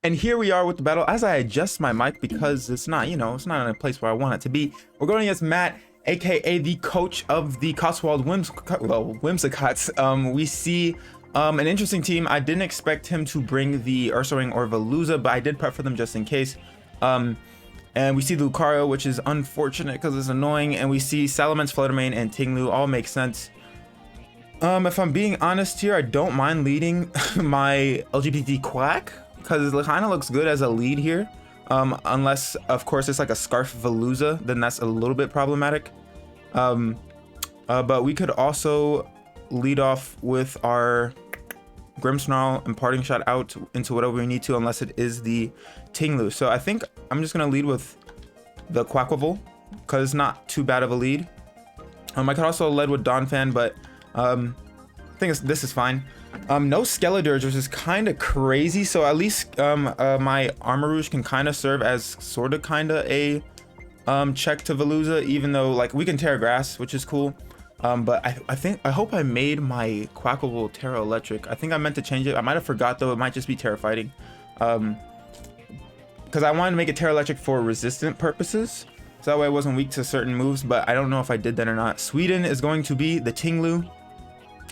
And here we are with the battle. As I adjust my mic because it's not, you know, it's not in a place where I want it to be. We're going against Matt, aka the coach of the Cotswold Whimsicots. We see an interesting team. I didn't expect him to bring the Ursaring or Veluza, but I did prep for them just in case. And we see Lucario, which is unfortunate because it's annoying. And we see Salamence, Fluttermane, and Tinglu. All make sense. If I'm being honest here, I don't mind leading my LGBT Quack because it kind of looks good as a lead here. Unless, of course, it's like a Scarf Veluza, then that's a little bit problematic. But we could also lead off with our Grimmsnarl and Parting Shot out into whatever we need to, unless it is the Tinglu. So I think I'm just going to lead with the Quaquaval because it's not too bad of a lead. I could also lead with Donphan, but I think this is fine. No Skeledirge, which is kind of crazy. So at least my Armarouge can kind of serve as sort of kind of a check to Veluza, even though like we can Terra Grass, which is cool. But I hope I made my Quaquaval Terra Electric. I think I meant to change it. I might have forgot though. It might just be Terra Fighting. Because I wanted to make it Terra Electric for resistant purposes. So that way I wasn't weak to certain moves, but I don't know if I did that or not. Sweden is going to be the Tinglu.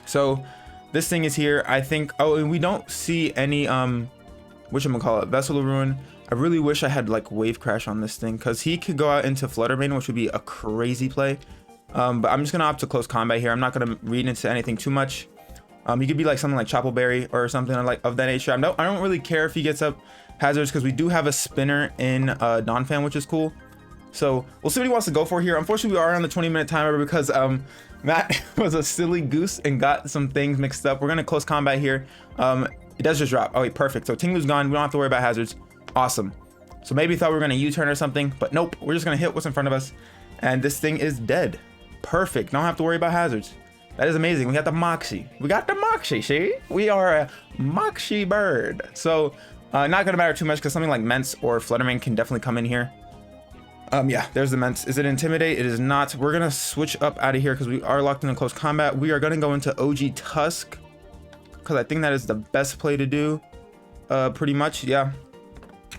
So this thing is here. I think, oh, and we don't see any, whatchamacallit, Vessel of Ruin. I really wish I had like Wave Crash on this thing because he could go out into Fluttermane, which would be a crazy play. But I'm just going to opt to close combat here. I'm not going to read into anything too much. He could be like something like Choppleberry or something like of that nature. I don't really care if he gets up hazards because we do have a spinner in Donphan, which is cool. So we'll see what he wants to go for here. Unfortunately, we are on the 20-minute timer because Matt was a silly goose and got some things mixed up. We're going to close combat here. It does just drop. Oh, wait, perfect. So Tinglu's gone. We don't have to worry about hazards. Awesome. So maybe thought we were going to U-turn or something, but nope. We're just going to hit what's in front of us. And this thing is dead. Perfect. Don't have to worry about hazards. That is amazing. We got the Moxie. We got the Moxie, see? We are a Moxie bird. So not going to matter too much because something like Mence or Fluttermane can definitely come in here. Yeah, there's the Mence. Is it Intimidate? It is not. We're going to switch up out of here because we are locked in close combat. We are going to go into OG Tusk because I think that is the best play to do. Pretty much, yeah.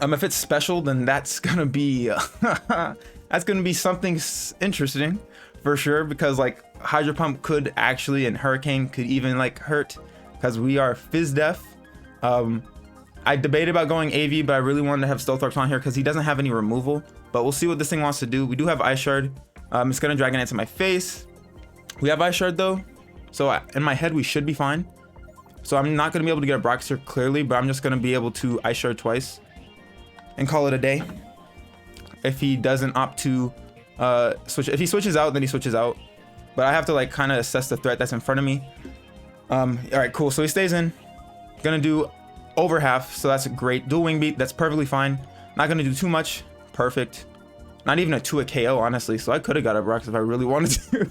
If it's special, then that's going to be that's going to be something interesting for sure because like Hydro Pump could actually and Hurricane could even like hurt because we are Fizz Def. I debated about going AV, but I really wanted to have Stealth on here because he doesn't have any removal. But we'll see what this thing wants to do. We do have Ice Shard. It's going to Dragon Dance in my face. We have Ice Shard though. So in my head, we should be fine. So I'm not going to be able to get a Broxer clearly, but I'm just going to be able to Ice Shard twice and call it a day. If he doesn't opt to switch. If he switches out, then he switches out. But I have to like kind of assess the threat that's in front of me. All right, cool. So he stays in. Gonna do over half. So that's great. Dual Wing Beat. That's perfectly fine. Not gonna do too much. Perfect. Not even a 2 KO, honestly. So I could have got a Brox if I really wanted to.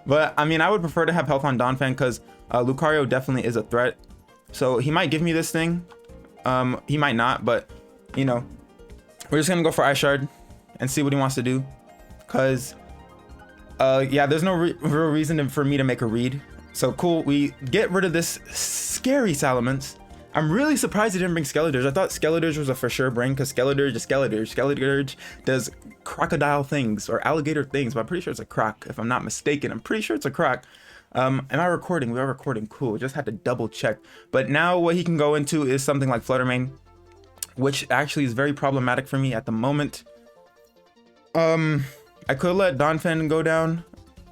But I mean, I would prefer to have health on Donphan because Lucario definitely is a threat. So he might give me this thing. He might not, but you know, we're just gonna go for Ice Shard and see what he wants to do. Cause yeah, there's no real reason for me to make a read. So cool, we get rid of this scary Salamence. I'm really surprised he didn't bring Skeledirge. I thought Skeledirge was a for sure bring because Skeledirge is Skeledirge. Skeledirge does crocodile things or alligator things, but I'm pretty sure it's a croc if I'm not mistaken. I'm pretty sure it's a croc. Am I recording? We are recording. Cool. Just had to double check. But now what he can go into is something like Fluttermane, which actually is very problematic for me at the moment. I could let Donphan go down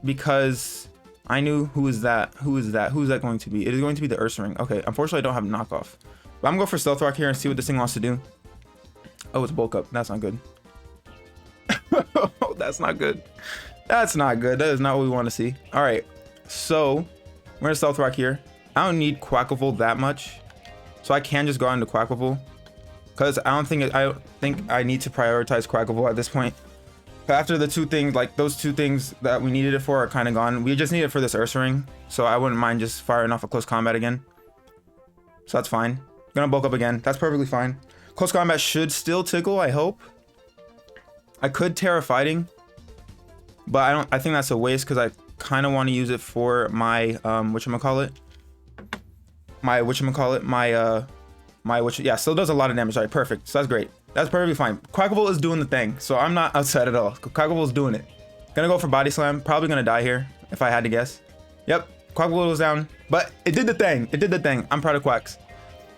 because I knew who is that? Who is that going to be? It is going to be the Ursaring. Okay, unfortunately I don't have knockoff. But I'm going to go for Stealth Rock here and see what this thing wants to do. Oh, it's bulk up. That's not good. That's not good. That's not good. That is not what we want to see. All right, so we're gonna Stealth Rock here. I don't need Quaquaval that much, so I can just go into Quaquaval because I don't think I need to prioritize Quaquaval at this point. After the two things, like those two things that we needed it for are kind of gone. We just need it for this Ursaring, so I wouldn't mind just firing off a close combat again. So that's fine. Gonna bulk up again. That's perfectly fine. Close combat should still tickle, I hope. I could Terra Fighting, but I think that's a waste because I kind of want to use it for my my Yeah, still does a lot of damage. All right, perfect. So that's great. That's perfectly fine. Quackable is doing the thing, so I'm not outside at all. Quackable is doing it. Gonna go for body slam. Probably gonna die here if I had to guess. Yep, Quackable was down, but it did the thing. It did the thing. I'm proud of Quacks.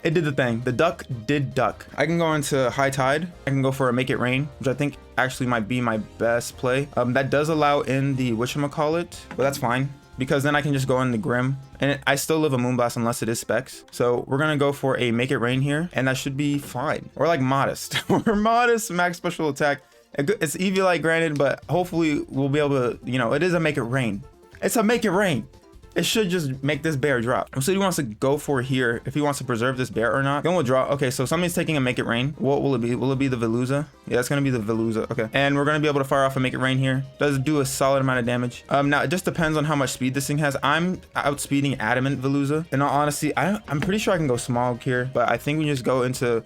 It did the thing. The duck did duck. I can go into High Tide. I can go for a Make It Rain, which I think actually might be my best play. That does allow in the whatchamacallit, but that's fine because then I can just go in the Grim, and I still live a Moonblast unless it is Specs. So we're gonna go for a Make It Rain here, and that should be fine. Or like Modest. Or Modest max special attack. It's Eviolite granted, but hopefully we'll be able to, you know, it is a Make It Rain. It's a Make It Rain. It should just make this bear drop. So he wants to go for here, if he wants to preserve this bear or not. Then we'll draw. Okay, so somebody's taking a Make It Rain. What will it be? Will it be the Veluza? Yeah, it's gonna be the Veluza. Okay, and we're gonna be able to fire off a Make It Rain here. Does do a solid amount of damage. Now it just depends on how much speed this thing has. I'm outspeeding Adamant Veluza. In all honesty, I'm pretty sure I can go Smog here, but I think we just go into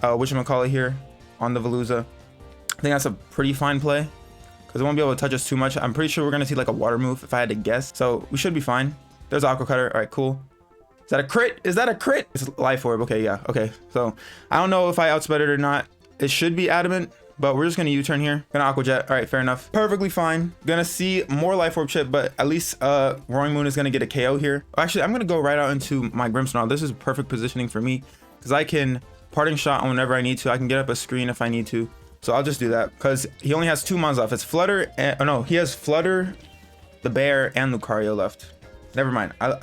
whatchamacallit here on the Veluza. I think that's a pretty fine play, because it won't be able to touch us too much. I'm pretty sure we're gonna see like a water move if I had to guess. So we should be fine. There's Aqua Cutter. All right, cool. Is that a crit? Is that a crit? It's Life Orb. Okay, yeah. Okay, so I don't know if I outsped it or not. It should be Adamant, but we're just gonna U-turn here. Gonna Aqua Jet. All right, fair enough. Perfectly fine. Gonna see more Life Orb chip, but at least Roaring Moon is gonna get a KO here. Actually, I'm gonna go right out into my Grimmsnarl. This is perfect positioning for me because I can Parting Shot whenever I need to. I can get up a screen if I need to. So I'll just do that because he only has 2 mons left. It's Flutter and, oh no, he has Flutter, the bear, and Lucario left. Never mind. I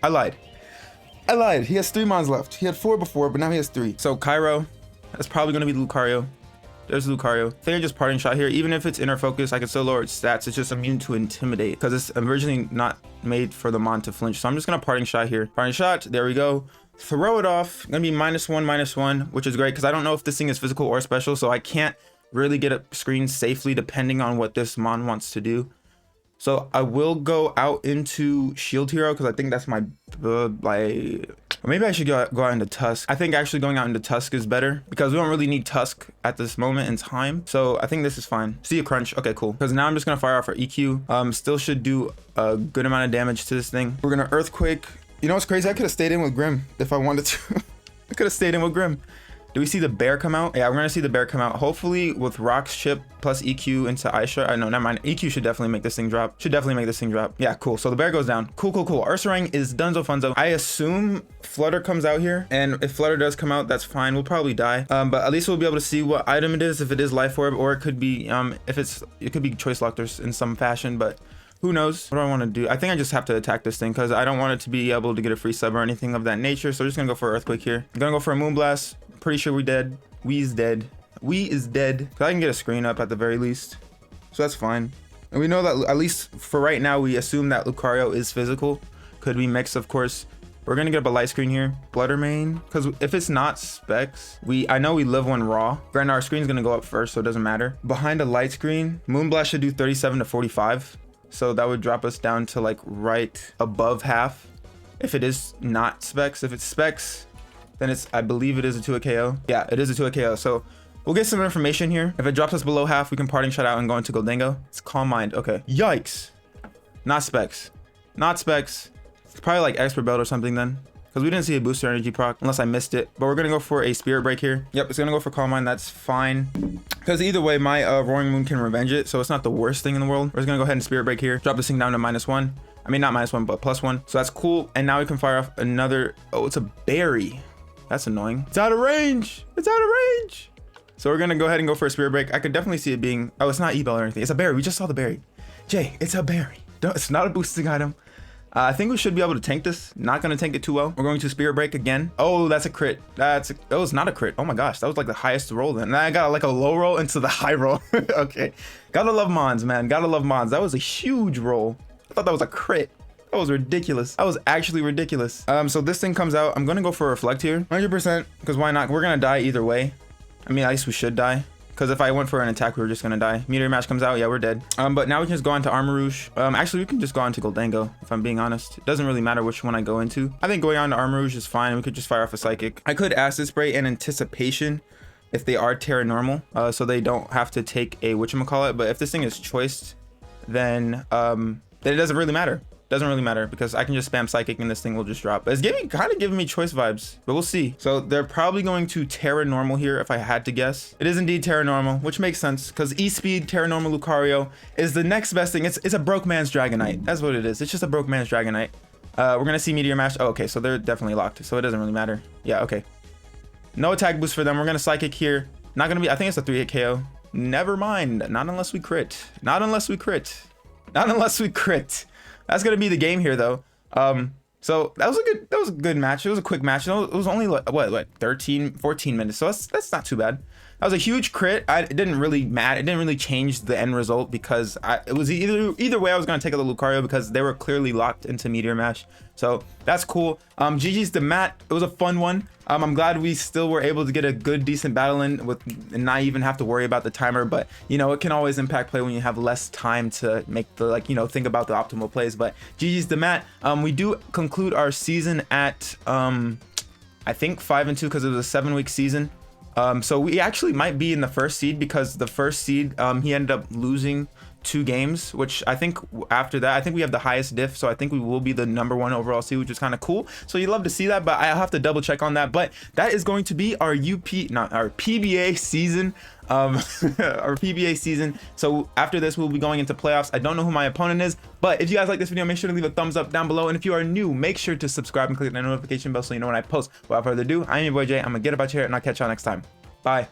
lied. He has 3 mons left. He had 4 before, but now he has 3. So Cairo, that's probably going to be Lucario. There's Lucario. I think I just Parting Shot here. Even if it's Inner Focus, I can still lower its stats. It's just immune to Intimidate because it's originally not made for the mon to flinch. So I'm just going to Parting Shot here. Parting Shot. There we go. Throw it off. Gonna be -1/-1, which is great because I don't know if this thing is physical or special, so I can't really get a screen safely depending on what this mon wants to do. So I will go out into Shield Hero because I think that's my maybe I should go out into Tusk. I think actually going out into Tusk is better because we don't really need Tusk at this moment in time. So I think this is fine. See a crunch. Okay, cool. Because now I'm just gonna fire off our EQ. Still should do a good amount of damage to this thing. We're gonna Earthquake. You know what's crazy? I could have stayed in with Grim if I wanted to. I could have stayed in with Grim. Do we see the bear come out? Yeah, we're gonna see the bear come out. Hopefully with Rock's chip plus EQ into Aisha. No, never mind. EQ should definitely make this thing drop. Yeah, cool. So the bear goes down. Cool. Ursaring is Dunzo Funzo. I assume Flutter comes out here. And if Flutter does come out, that's fine. We'll probably die. But at least we'll be able to see what item it is, if it is Life Orb, or it could be, it could be Choice Locked in some fashion, but who knows? What do I want to do? I think I just have to attack this thing because I don't want it to be able to get a free sub or anything of that nature. So we're just gonna go for Earthquake here. I'm gonna go for a Moonblast. Pretty sure we dead. We is dead. Cause I can get a screen up at the very least. So that's fine. And we know that at least for right now, we assume that Lucario is physical. Could be mixed, of course. We're gonna get up a light screen here. Bluddermane. Because if it's not Specs, I know we live one raw. Granted, our screen's gonna go up first, so it doesn't matter. Behind a light screen, Moonblast should do 37 to 45. So that would drop us down to like right above half. If it is not Specs. If it's Specs, then I believe it is a 2-hit KO. Yeah, it is a 2-hit KO. So we'll get some information here. If it drops us below half, we can Parting Shot out and go into Goldango. It's Calm Mind. Okay. Yikes. Not Specs. It's probably like Expert Belt or something then, because we didn't see a booster energy proc unless I missed it. But we're gonna go for a Spirit Break here. Yep, it's gonna go for Calm Mind. That's fine, because either way my Roaring Moon can revenge it, so it's not the worst thing in the world. We're just gonna go ahead and Spirit Break here, drop this thing down to -1. I mean, not -1, but +1. So that's cool. And now we can fire off another. Oh, it's a berry. That's annoying. It's out of range. So we're gonna go ahead and go for a Spirit Break. I could definitely see it being, oh, it's not E-Bell or anything. It's a berry. We just saw the berry. Jay, it's a berry. It's not a boosting item. I think we should be able to tank this. Not gonna tank it too well. We're going to Spirit Break again. Oh, that's a crit. Oh, it's not a crit. Oh my gosh, that was like the highest roll then. Now I got like a low roll into the high roll. Okay, gotta love Mons, man. Gotta love Mons. That was a huge roll. I thought that was a crit. That was ridiculous. That was actually ridiculous. So this thing comes out. I'm gonna go for a Reflect here, 100%, because why not? We're gonna die either way. I mean, at least we should die, because if I went for an attack, we were just gonna die. Meteor Mash comes out. Yeah, we're dead. But now we can just go on to Armor Rouge. Actually, we can just go on to Goldango, if I'm being honest. It doesn't really matter which one I go into. I think going on to Armor Rouge is fine. We could just fire off a Psychic. I could Acid Spray in anticipation if they are Terra Normal, so they don't have to take a whatchamacallit. But if this thing is choiced, then it doesn't really matter. Doesn't really matter because I can just spam Psychic and this thing will just drop. But it's kind of giving me choice vibes, but we'll see. So they're probably going to Terra Normal here if I had to guess. It is indeed Terra Normal, which makes sense because E-Speed, Terra Normal, Lucario is the next best thing. It's a broke man's Dragonite. That's what it is. It's just a broke man's Dragonite. We're going to see Meteor Mash. Oh, okay, so they're definitely locked. So it doesn't really matter. Yeah, okay. No attack boost for them. We're going to Psychic here. Not going to be, I think it's a 3-hit KO. Never mind. Not unless we crit. Not unless we crit. Not unless we crit. That's going to be the game here, though. So that was a good match. It was a quick match. It was only like, what 13, 14 minutes. So that's not too bad. That was a huge crit. It didn't really matter. It didn't really change the end result because it was either way I was going to take out the Lucario because they were clearly locked into Meteor Mash. So that's cool. GG's to Matt. It was a fun one. I'm glad we still were able to get a good, decent battle in and not even have to worry about the timer. But, you know, it can always impact play when you have less time to make the, like, you know, think about the optimal plays. But GG's to Matt. We do conclude our season at, I think 5-2 because it was a 7-week season. So we actually might be in the first seed because the first seed, he ended up losing 2 games, which I think after that, I think we have the highest diff. So I think we will be the #1 overall seed, which is kind of cool. So you'd love to see that, but I'll have to double check on that. But that is going to be our our PBA season. Our PBA season. So after this, we'll be going into playoffs. I don't know who my opponent is, but if you guys like this video, make sure to leave a thumbs up down below. And if you are new, make sure to subscribe and click that notification bell so you know when I post. Without further ado, I'm your boy Jay. I'm gonna get about here and I'll catch y'all next time. Bye.